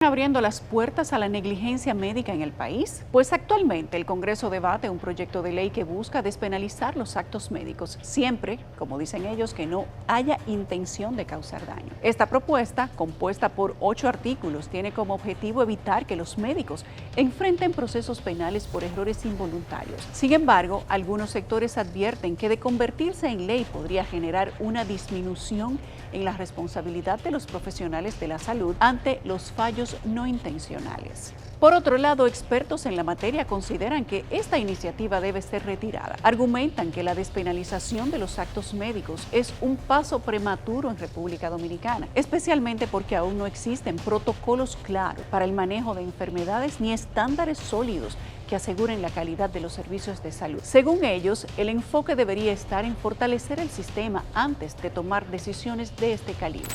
Abriendo las puertas a la negligencia médica en el país? Pues actualmente el Congreso debate un proyecto de ley que busca despenalizar los actos médicos, siempre, como dicen ellos, que no haya intención de causar daño. Esta propuesta, compuesta por 8 artículos, tiene como objetivo evitar que los médicos enfrenten procesos penales por errores involuntarios. Sin embargo, algunos sectores advierten que de convertirse en ley podría generar una disminución en la responsabilidad de los profesionales de la salud ante los fallos no intencionales. Por otro lado, expertos en la materia consideran que esta iniciativa debe ser retirada. Argumentan que la despenalización de los actos médicos es un paso prematuro en República Dominicana, especialmente porque aún no existen protocolos claros para el manejo de enfermedades ni estándares sólidos que aseguren la calidad de los servicios de salud. Según ellos, el enfoque debería estar en fortalecer el sistema antes de tomar decisiones de este calibre.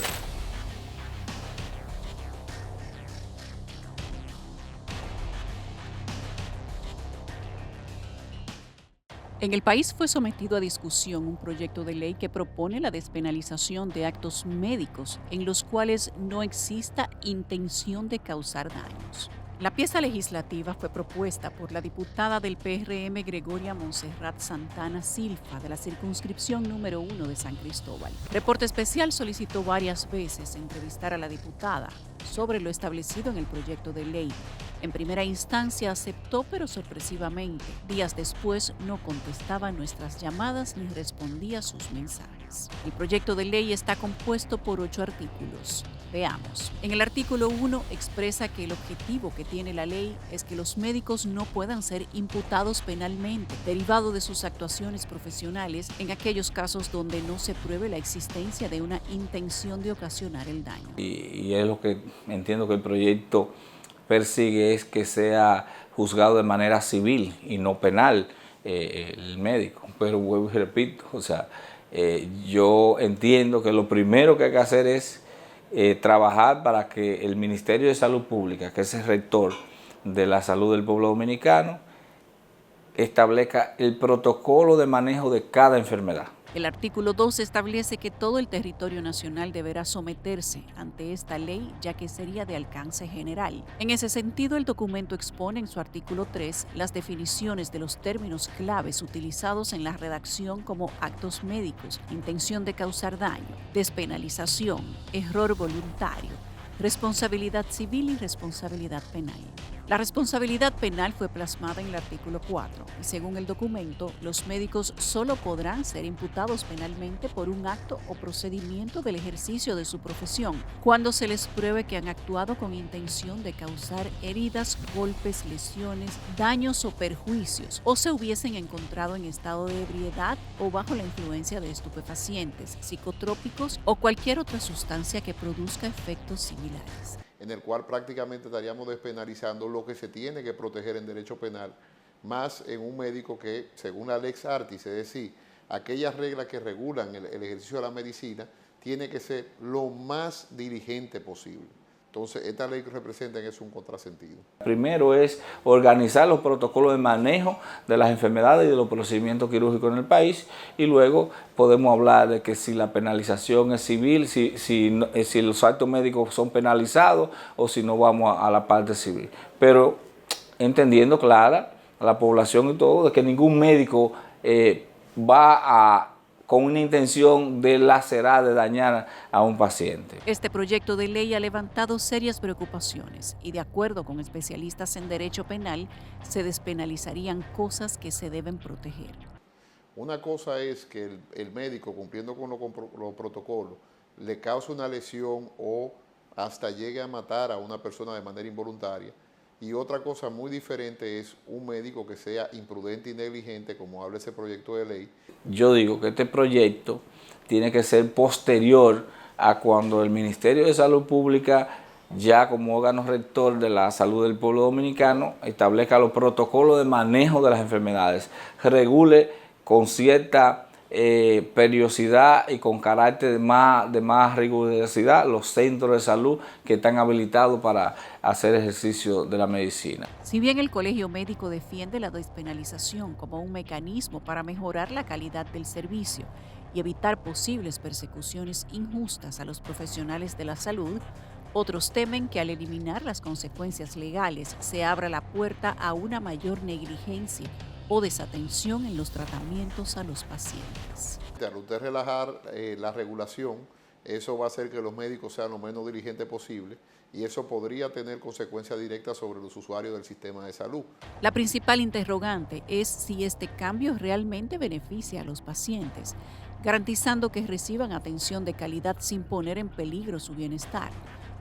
En el país fue sometido a discusión un proyecto de ley que propone la despenalización de actos médicos en los cuales no exista intención de causar daños. La pieza legislativa fue propuesta por la diputada del PRM Gregoria Montserrat Santana Silfa de la circunscripción número 1 de San Cristóbal. Reporte Especial solicitó varias veces entrevistar a la diputada sobre lo establecido en el proyecto de ley. En primera instancia aceptó, pero sorpresivamente, días después no contestaba nuestras llamadas ni respondía sus mensajes. El proyecto de ley está compuesto por 8 artículos. Veamos. En el artículo 1 expresa que el objetivo que tiene la ley es que los médicos no puedan ser imputados penalmente, derivado de sus actuaciones profesionales, en aquellos casos donde no se pruebe la existencia de una intención de ocasionar el daño. Y es lo que entiendo que el proyecto persigue, es que sea juzgado de manera civil y no penal el médico. Pero vuelvo y repito, yo entiendo que lo primero que hay que hacer es trabajar para que el Ministerio de Salud Pública, que es el rector de la salud del pueblo dominicano, establezca el protocolo de manejo de cada enfermedad. El artículo 2 establece que todo el territorio nacional deberá someterse ante esta ley, ya que sería de alcance general. En ese sentido, el documento expone en su artículo 3 las definiciones de los términos claves utilizados en la redacción como actos médicos, intención de causar daño, despenalización, error voluntario, responsabilidad civil y responsabilidad penal. La responsabilidad penal fue plasmada en el artículo 4 y según el documento, los médicos solo podrán ser imputados penalmente por un acto o procedimiento del ejercicio de su profesión cuando se les pruebe que han actuado con intención de causar heridas, golpes, lesiones, daños o perjuicios o se hubiesen encontrado en estado de ebriedad o bajo la influencia de estupefacientes, psicotrópicos o cualquier otra sustancia que produzca efectos similares. En el cual prácticamente estaríamos despenalizando lo que se tiene que proteger en derecho penal, más en un médico que, según la Lex Artis, es decir, aquellas reglas que regulan el ejercicio de la medicina, tiene que ser lo más diligente posible. Entonces, esta ley que representa es un contrasentido. Primero es organizar los protocolos de manejo de las enfermedades y de los procedimientos quirúrgicos en el país y luego podemos hablar de que si la penalización es civil, si los actos médicos son penalizados o si no vamos a la parte civil. Pero entendiendo clara a la población y todo de que ningún médico va con una intención de lacerar, de dañar a un paciente. Este proyecto de ley ha levantado serias preocupaciones y de acuerdo con especialistas en derecho penal, se despenalizarían cosas que se deben proteger. Una cosa es que el médico, cumpliendo con los protocolos, le cause una lesión o hasta llegue a matar a una persona de manera involuntaria. Y otra cosa muy diferente es un médico que sea imprudente y negligente, como habla ese proyecto de ley. Yo digo que este proyecto tiene que ser posterior a cuando el Ministerio de Salud Pública, ya como órgano rector de la salud del pueblo dominicano, establezca los protocolos de manejo de las enfermedades, regule con cierta periodicidad y con carácter de más rigurosidad los centros de salud que están habilitados para hacer ejercicio de la medicina. Si bien el Colegio Médico defiende la despenalización como un mecanismo para mejorar la calidad del servicio y evitar posibles persecuciones injustas a los profesionales de la salud, Otros temen que al eliminar las consecuencias legales se abra la puerta a una mayor negligencia o desatención en los tratamientos a los pacientes. Al usted relajar la regulación, eso va a hacer que los médicos sean lo menos diligentes posible y eso podría tener consecuencias directas sobre los usuarios del sistema de salud. La principal interrogante es si este cambio realmente beneficia a los pacientes, garantizando que reciban atención de calidad sin poner en peligro su bienestar,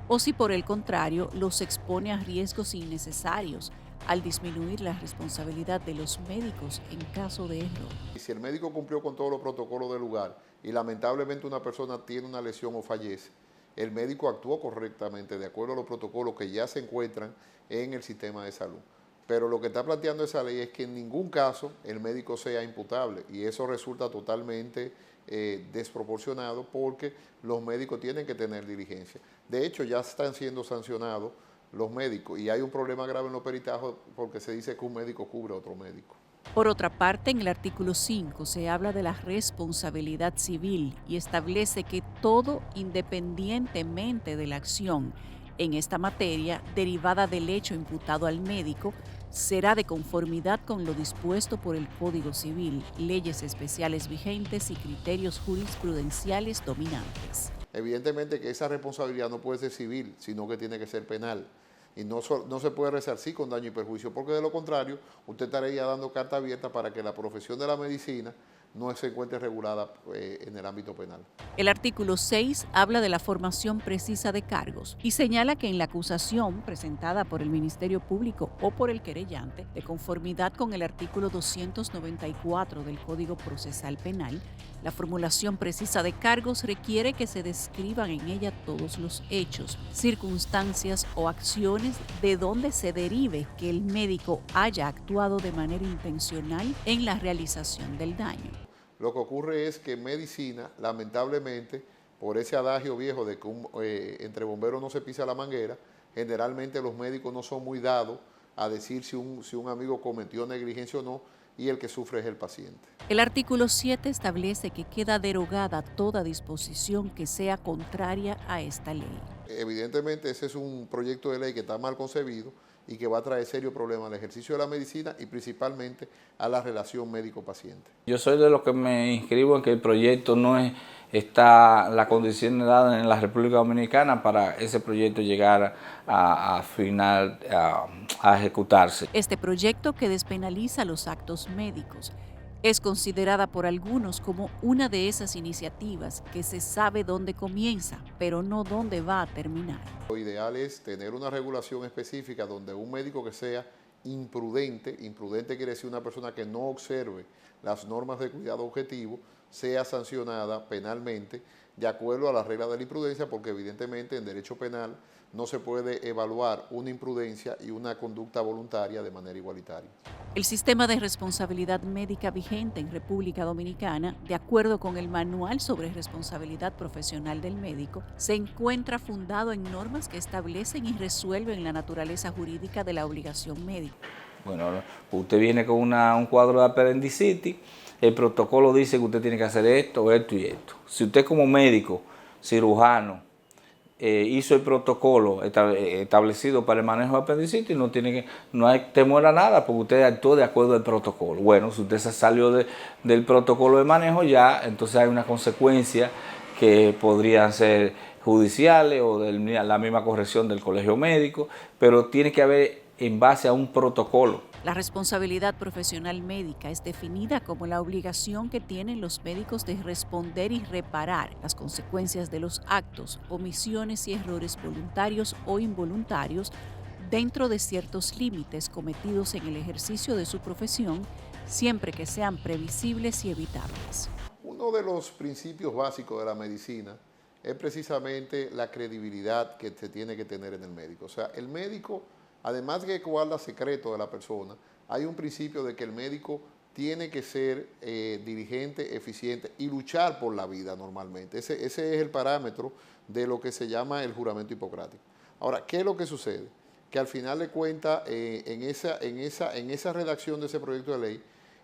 o si por el contrario los expone a riesgos innecesarios al disminuir la responsabilidad de los médicos en caso de error. Y si el médico cumplió con todos los protocolos del lugar y lamentablemente una persona tiene una lesión o fallece, el médico actuó correctamente de acuerdo a los protocolos que ya se encuentran en el sistema de salud. Pero lo que está planteando esa ley es que en ningún caso el médico sea imputable y eso resulta totalmente desproporcionado porque los médicos tienen que tener diligencia. De hecho, ya están siendo sancionados los médicos y hay un problema grave en los peritajos porque se dice que un médico cubre a otro médico. Por otra parte, en el artículo 5 se habla de la responsabilidad civil y establece que todo, independientemente de la acción en esta materia derivada del hecho imputado al médico, será de conformidad con lo dispuesto por el Código Civil, leyes especiales vigentes y criterios jurisprudenciales dominantes. Evidentemente que esa responsabilidad no puede ser civil, sino que tiene que ser penal. Y no se puede resarcir con daño y perjuicio, porque de lo contrario, usted estaría dando carta abierta para que la profesión de la medicina no se encuentre regulada en el ámbito penal. El artículo 6 habla de la formación precisa de cargos y señala que en la acusación presentada por el Ministerio Público o por el querellante, de conformidad con el artículo 294 del Código Procesal Penal, la formulación precisa de cargos requiere que se describan en ella todos los hechos, circunstancias o acciones de donde se derive que el médico haya actuado de manera intencional en la realización del daño. Lo que ocurre es que en medicina, lamentablemente, por ese adagio viejo de que entre bomberos no se pisa la manguera, generalmente los médicos no son muy dados a decir si un amigo cometió negligencia o no, y el que sufre es el paciente. El artículo 7 establece que queda derogada toda disposición que sea contraria a esta ley. Evidentemente ese es un proyecto de ley que está mal concebido y que va a traer serios problemas al ejercicio de la medicina y principalmente a la relación médico-paciente. Yo soy de los que me inscribo en que el proyecto no está la condición dada en la República Dominicana para ese proyecto llegar a ejecutarse. Este proyecto que despenaliza los actos médicos es considerada por algunos como una de esas iniciativas que se sabe dónde comienza, pero no dónde va a terminar. Lo ideal es tener una regulación específica donde un médico que sea imprudente quiere decir una persona que no observe las normas de cuidado objetivo, sea sancionada penalmente de acuerdo a las reglas de la imprudencia, porque evidentemente en derecho penal no se puede evaluar una imprudencia y una conducta voluntaria de manera igualitaria. El sistema de responsabilidad médica vigente en República Dominicana, de acuerdo con el Manual sobre Responsabilidad Profesional del Médico, se encuentra fundado en normas que establecen y resuelven la naturaleza jurídica de la obligación médica. Bueno, usted viene con un cuadro de apendicitis, el protocolo dice que usted tiene que hacer esto, esto y esto. Si usted como médico, cirujano, hizo el protocolo establecido para el manejo de apendicitis, no hay temor a nada porque usted actuó de acuerdo al protocolo. Bueno, si usted se salió del protocolo de manejo, ya entonces hay una consecuencia que podrían ser judiciales o de la misma corrección del colegio médico, pero tiene que haber en base a un protocolo. La responsabilidad profesional médica es definida como la obligación que tienen los médicos de responder y reparar las consecuencias de los actos, omisiones y errores voluntarios o involuntarios dentro de ciertos límites cometidos en el ejercicio de su profesión, siempre que sean previsibles y evitables. Uno de los principios básicos de la medicina es precisamente la credibilidad que se tiene que tener en el médico. O sea, el médico, además de que guarda secreto de la persona, hay un principio de que el médico tiene que ser diligente, eficiente y luchar por la vida normalmente. Ese es el parámetro de lo que se llama el juramento hipocrático. Ahora, ¿qué es lo que sucede? Que al final de cuentas, en esa redacción de ese proyecto de ley,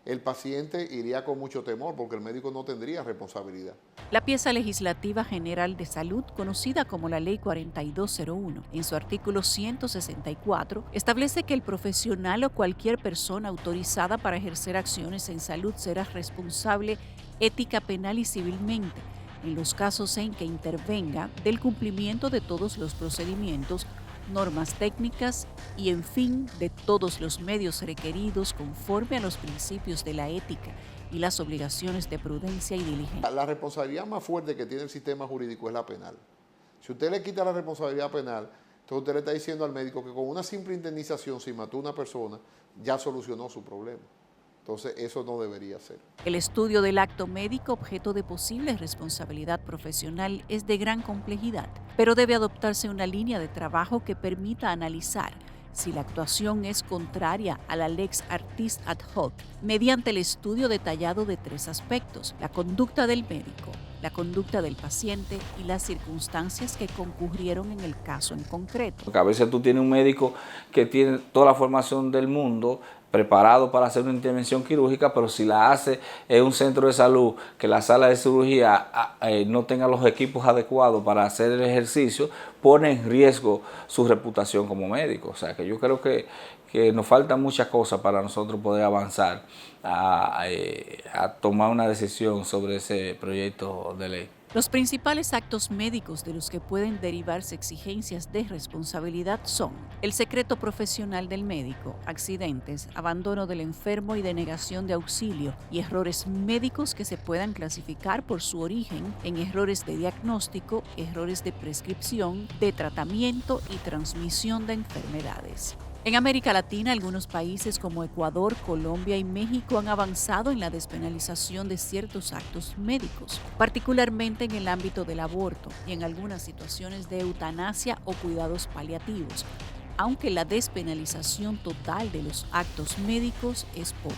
el paciente iría con mucho temor porque el médico no tendría responsabilidad. La pieza legislativa general de salud, conocida como la Ley 4201, en su artículo 164, establece que el profesional o cualquier persona autorizada para ejercer acciones en salud será responsable ética, penal y civilmente en los casos en que intervenga del cumplimiento de todos los procedimientos, normas técnicas y, en fin, de todos los medios requeridos conforme a los principios de la ética y las obligaciones de prudencia y diligencia. La responsabilidad más fuerte que tiene el sistema jurídico es la penal. Si usted le quita la responsabilidad penal, entonces usted le está diciendo al médico que con una simple indemnización, si mató a una persona, ya solucionó su problema. Entonces, eso no debería ser. El estudio del acto médico objeto de posible responsabilidad profesional es de gran complejidad, pero debe adoptarse una línea de trabajo que permita analizar si la actuación es contraria a la lex artis ad hoc, mediante el estudio detallado de 3 aspectos: la conducta del médico, la conducta del paciente y las circunstancias que concurrieron en el caso en concreto. Porque a veces tú tienes un médico que tiene toda la formación del mundo, preparado para hacer una intervención quirúrgica, pero si la hace en un centro de salud, que la sala de cirugía no tenga los equipos adecuados para hacer el ejercicio, pone en riesgo su reputación como médico. O sea, que yo creo que nos faltan muchas cosas para nosotros poder avanzar a tomar una decisión sobre ese proyecto de ley. Los principales actos médicos de los que pueden derivarse exigencias de responsabilidad son el secreto profesional del médico, accidentes, abandono del enfermo y denegación de auxilio, y errores médicos que se puedan clasificar por su origen en errores de diagnóstico, errores de prescripción, de tratamiento y transmisión de enfermedades. En América Latina, algunos países como Ecuador, Colombia y México han avanzado en la despenalización de ciertos actos médicos, particularmente en el ámbito del aborto y en algunas situaciones de eutanasia o cuidados paliativos, aunque la despenalización total de los actos médicos es poco.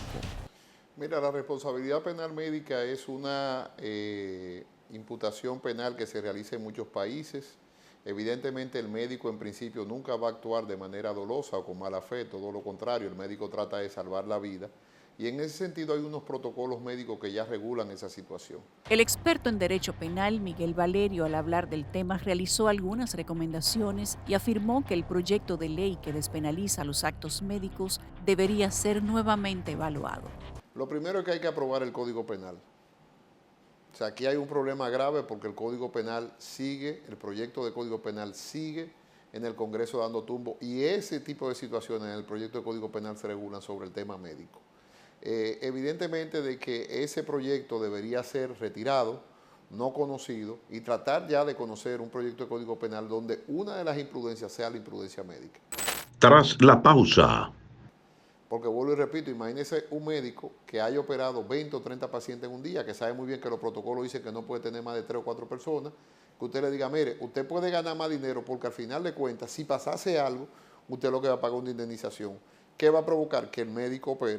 Mira, la responsabilidad penal médica es una imputación penal que se realiza en muchos países. Evidentemente el médico en principio nunca va a actuar de manera dolosa o con mala fe, todo lo contrario, el médico trata de salvar la vida y en ese sentido hay unos protocolos médicos que ya regulan esa situación. El experto en derecho penal, Miguel Valerio, al hablar del tema, realizó algunas recomendaciones y afirmó que el proyecto de ley que despenaliza los actos médicos debería ser nuevamente evaluado. Lo primero es que hay que aprobar el Código Penal. O sea, aquí hay un problema grave porque el Código Penal sigue, el proyecto de Código Penal sigue en el Congreso dando tumbo y ese tipo de situaciones en el proyecto de Código Penal se regulan sobre el tema médico. Evidentemente de que ese proyecto debería ser retirado, no conocido, y tratar ya de conocer un proyecto de Código Penal donde una de las imprudencias sea la imprudencia médica. Tras la pausa. Porque vuelvo y repito, imagínese un médico que haya operado 20 o 30 pacientes en un día, que sabe muy bien que los protocolos dicen que no puede tener más de 3 o 4 personas, que usted le diga, mire, usted puede ganar más dinero porque al final de cuentas, si pasase algo, usted lo que va a pagar una indemnización. ¿Qué va a provocar? Que el médico opere